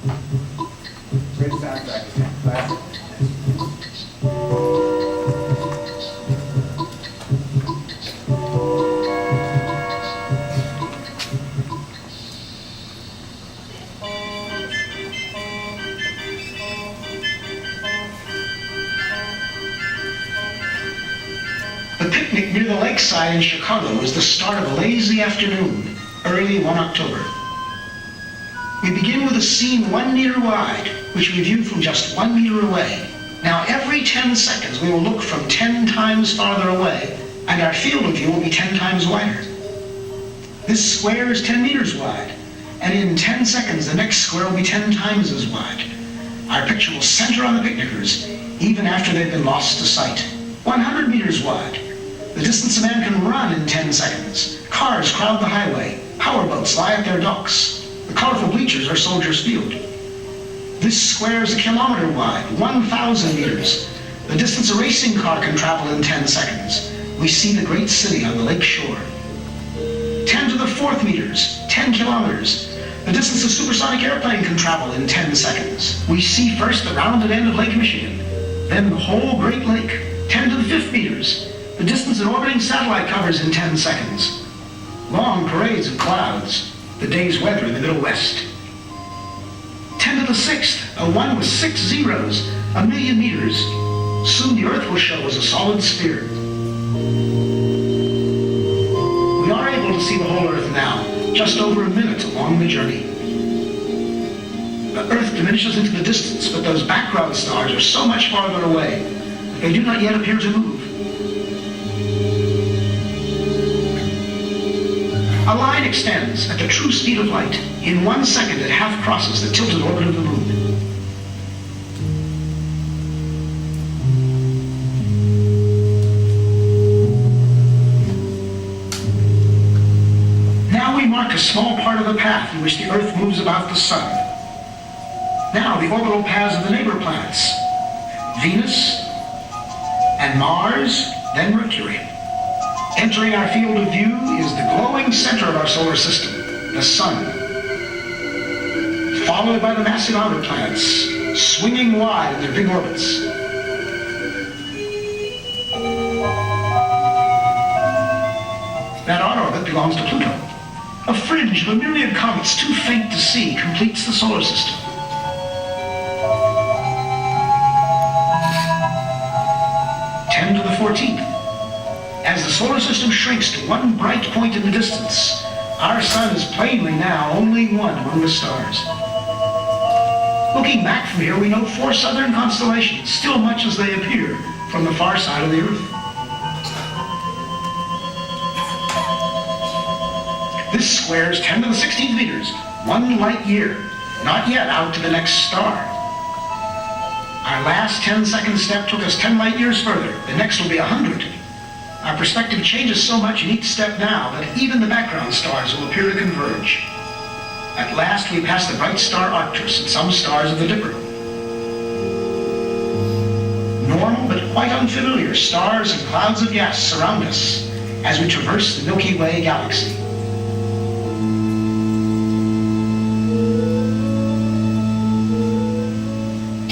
Great soundtrack. Classic. The picnic near the lakeside in Chicago was the start of a lazy afternoon, early one October. We begin with a scene 1 meter wide, which we view from just 1 meter away. Now every 10 seconds we will look from 10 times farther away, and our field of view will be 10 times wider. This square is 10 meters wide, and in 10 seconds the next square will be 10 times as wide. Our picture will center on the picnickers, even after they've been lost to sight. 100 meters wide. The distance a man can run in 10 seconds. Cars crowd the highway. Powerboats lie at their docks. The colorful bleachers are Soldiers Field. This square is 1 kilometer wide, 1,000 meters. The distance a racing car can travel in 10 seconds. We see the great city on the lake shore. 10 to the 4th meters, 10 kilometers. The distance a supersonic airplane can travel in 10 seconds. We see first the rounded end of Lake Michigan, then the whole Great Lake. 10 to the 5th meters, the distance an orbiting satellite covers in 10 seconds. Long parades of clouds, the day's weather in the Middle West. 10 to the 6th, a 1 with 6 zeros, 1,000,000 meters. Soon the Earth will show as a solid sphere. We are able to see the whole Earth now, just over a minute along the journey. The Earth diminishes into the distance, but those background stars are so much farther away, they do not yet appear to move. A line extends at the true speed of light. In 1 second, it half crosses the tilted orbit of the moon. Now we mark a small part of the path in which the Earth moves about the Sun. Now the orbital paths of the neighbor planets, Venus, and Mars, then Mercury. Entering our field of view is the glowing center of our solar system, the Sun, followed by the massive outer planets, swinging wide in their big orbits. That outer orbit belongs to Pluto. A fringe of a myriad comets too faint to see completes the solar system. To the 14th. As the solar system shrinks to one bright point in the distance, our sun is plainly now only one among the stars. Looking back from here, we note 4 southern constellations, still much as they appear from the far side of the Earth. This square is 10 to the 16th meters, 1 light year, not yet out to the next star. Our last 10-second step took us 10 light years further. The next will be 100. Our perspective changes so much in each step now that even the background stars will appear to converge. At last we pass the bright star Arcturus and some stars of the Dipper. Normal but quite unfamiliar stars and clouds of gas surround us as we traverse the Milky Way galaxy.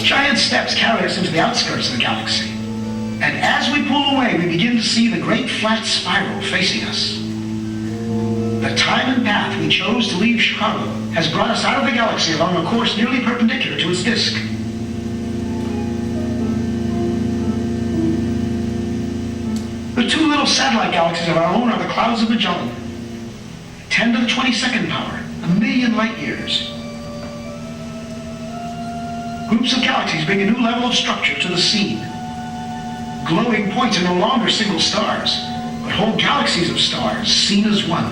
Giant steps carry us into the outskirts of the galaxy. And as we pull away, we begin to see the great flat spiral facing us. The time and path we chose to leave Chicago has brought us out of the galaxy along a course nearly perpendicular to its disk. The 2 little satellite galaxies of our own are the clouds of Magellan. 10 to the 22nd power, 1,000,000 light years. Groups of galaxies bring a new level of structure to the scene. Glowing points are no longer single stars, but whole galaxies of stars seen as one.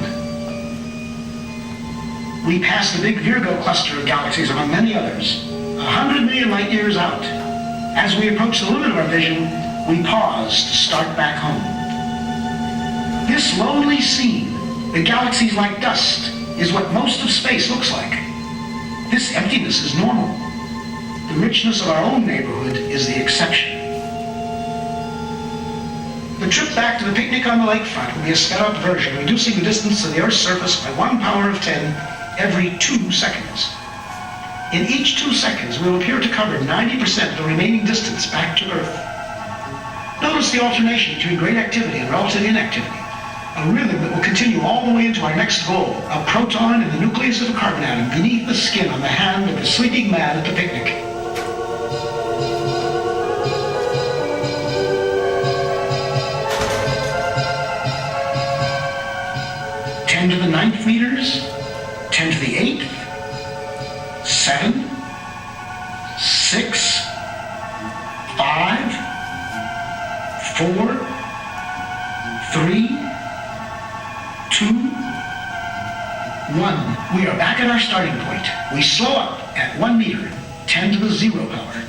We pass the big Virgo cluster of galaxies among many others, 100 million light years out. As we approach the limit of our vision, we pause to start back home. This lonely scene, the galaxies like dust, is what most of space looks like. This emptiness is normal. The richness of our own neighborhood is the exception. The trip back to the picnic on the lakefront will be a sped-up version, reducing the distance to the Earth's surface by 1 power of 10 every 2 seconds. In each 2 seconds, we will appear to cover 90% of the remaining distance back to Earth. Notice the alternation between great activity and relative inactivity, a rhythm that will continue all the way into our next goal, a proton in the nucleus of a carbon atom beneath the skin on the hand of the sleeping man at the picnic. Ten to the 9th meters, 10 to the 8th, 7, 6, 5, 4, 3, 2, 1. We are back at our starting point. We slow up at 1 meter, 10 to the 0 power.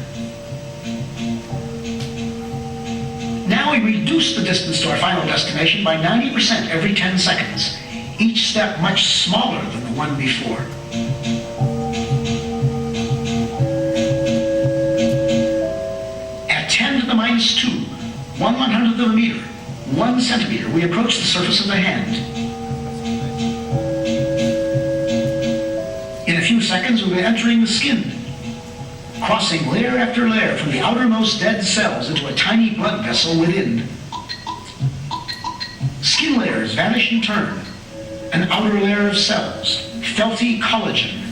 Now we reduce the distance to our final destination by 90% every 10 seconds, each step much smaller than the one before. At 10 to the minus 2, 1/100th of a meter, 1 centimeter, we approach the surface of the hand. In a few seconds, we'll be entering the skin, crossing layer after layer from the outermost dead cells into a tiny blood vessel within. Skin layers vanish in turn. An outer layer of cells, felty collagen.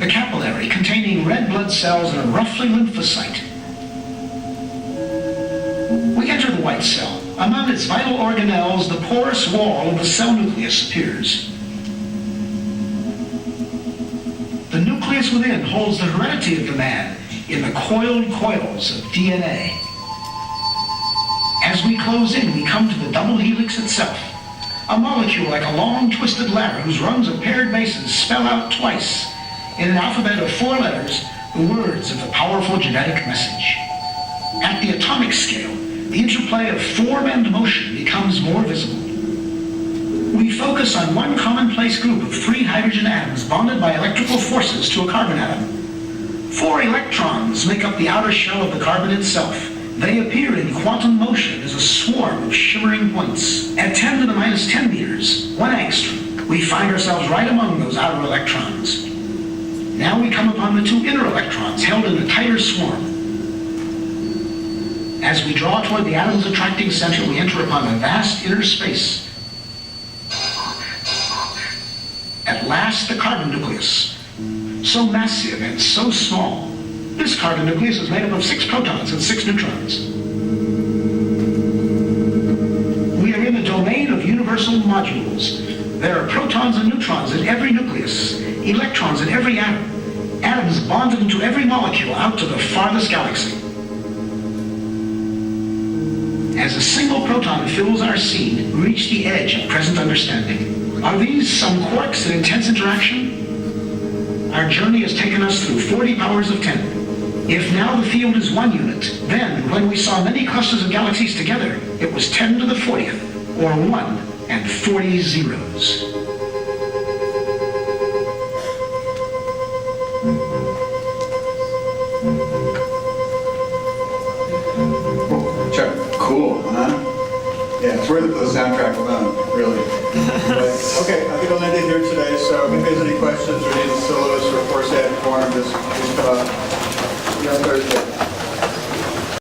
The capillary containing red blood cells and a roughly lymphocyte. We enter the white cell. Among its vital organelles, the porous wall of the cell nucleus appears. The nucleus within holds the heredity of the man in the coiled coils of DNA. As we close in, we come to the double helix itself, a molecule like a long twisted ladder whose rungs of paired bases spell out twice, in an alphabet of 4 letters, the words of the powerful genetic message. At the atomic scale, the interplay of form and motion becomes more visible. We focus on one commonplace group of 3 hydrogen atoms bonded by electrical forces to a carbon atom. 4 electrons make up the outer shell of the carbon itself. They appear in quantum motion as a swarm of shimmering points. At 10 to the minus 10 meters, 1 angstrom, we find ourselves right among those outer electrons. Now we come upon the 2 inner electrons held in a tighter swarm. As we draw toward the atom's attracting center, we enter upon a vast inner space. At last, the carbon nucleus, so massive and so small. This carbon nucleus is made up of 6 protons and 6 neutrons. We are in the domain of universal modules. There are protons and neutrons in every nucleus, electrons in every atom, atoms bonded into every molecule out to the farthest galaxy. As a single proton fills our scene, we reach the edge of present understanding. Are these some quarks in intense interaction? Our journey has taken us through 40 powers of 10. If now the field is 1 unit, then when we saw many clusters of galaxies together, it was 10 to the 40th, or 1 and 40 zeros. Cool, huh? Yeah, it's worth it for the soundtrack alone, really. But, okay, I think I'll end it here today. So if anybody has any questions or need solos or force add form, just come up. See you on Thursday.